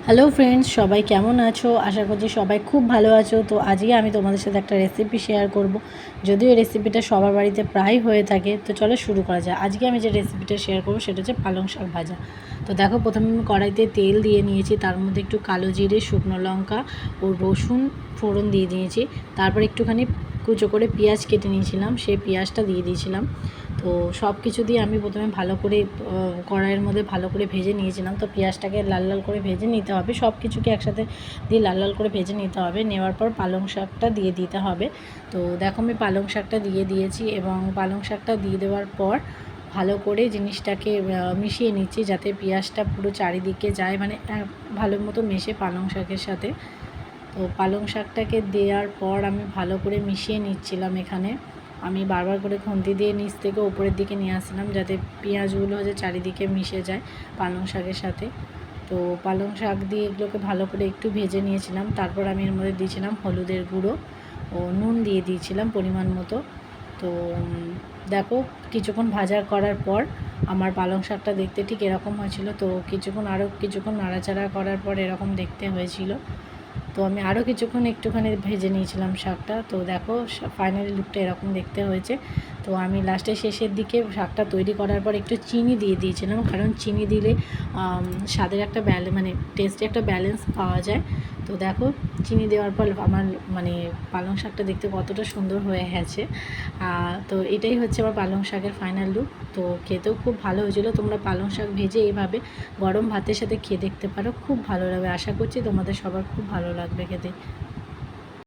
Hello friends, সবাই কেমন আছো? আশা করছি সবাই খুব ভালো আছো। তো আজকে আমি তোমাদের সাথে একটা রেসিপি শেয়ার করব। যদিও এই রেসিপিটা সবার বাড়িতে প্রায় হয়ে থাকে, তো চলো শুরু করা যায়। আজকে আমি যে রেসিপিটা শেয়ার করব সেটা হচ্ছে পালং শাক ভাজা। তো দেখো, প্রথমে আমি কড়াইতে তেল দিয়ে নিয়েছি, তার মধ্যে একটু কালো জিরে, শুকনো লঙ্কা ও রসুন ফোড়ন দিয়ে দিয়েছি। তারপর একটুখানি কুচো করে পেঁয়াজ কেটে নিয়েছিলাম, সেই পেঁয়াজটা দিয়ে দিয়েছিলাম। তো সব কিছু দিয়ে আমি প্রথমে ভালো করে কড়াইয়ের মধ্যে ভালো করে ভেজে নিয়েছিলাম। তো পেঁয়াজটাকে লাল লাল করে ভেজে নিতে হবে, সব কিছুকে একসাথে দিয়ে লাল লাল করে ভেজে নিতে হবে। নেওয়ার পর পালং শাকটা দিয়ে দিতে হবে। তো দেখো, আমি পালং শাকটা দিয়ে দিয়েছি এবং পালং শাকটা দিয়ে দেওয়ার পর ভালো করে জিনিসটাকে মিশিয়ে নিচ্ছি, যাতে পেঁয়াজটা পুরো চারিদিকে যায়, মানে ভালো মতো মেশে পালং শাকের সাথে। তো পালং শাকটাকে দেওয়ার পর আমি ভালো করে মিশিয়ে নিচ্ছিলাম। এখানে আমি বারবার করে খুন্তি দিয়ে নিচ থেকে উপরের দিকে নিয়ে আসছিলাম, যাতে পেঁয়াজগুলো যে চারিদিকে মিশে যায় পালং শাকের সাথে। তো পালং শাক দিয়ে এগুলোকে ভালো করে একটু ভেজে নিয়েছিলাম। তারপর আমি এর মধ্যে দিয়েছিলাম হলুদের গুঁড়ো ও নুন দিয়ে দিয়েছিলাম পরিমাণ মতো। তো দেখো, কিছুক্ষণ ভাজা করার পর আমার পালং শাকটা দেখতে ঠিক এরকম হয়েছিল। তো আরও কিছুক্ষণ নাড়াচাড়া করার পর এরকম দেখতে হয়েছিল। তো আমি আরও কিছুক্ষণ একটুখানি ভেজে নিয়েছিলাম শাকটা। তো দেখো, ফাইনালি লুকটা এরকম দেখতে হয়েছে। তো আমি লাস্টে শেষের দিকে শাকটা তৈরি করার পর একটু চিনি দিয়ে দিয়েছিলাম, কারণ চিনি দিলে স্বাদের একটা মানে টেস্টে একটা ব্যালেন্স পাওয়া যায়। তো দেখো, চিনি দেওয়ার পর আমার মানে পালং শাকটা দেখতে কতটা সুন্দর হয়ে গেছে। তো এটাই হচ্ছে আমার পালং শাকের ফাইনাল লুক। তো খেতেও খুব ভালো হয়েছিল। তোমরা পালং শাক ভেজে এইভাবে গরম ভাতের সাথে খেয়ে দেখতে পারো, খুব ভালো লাগবে। আশা করছি তোমাদের সবার খুব ভালো লাগবে খেতে।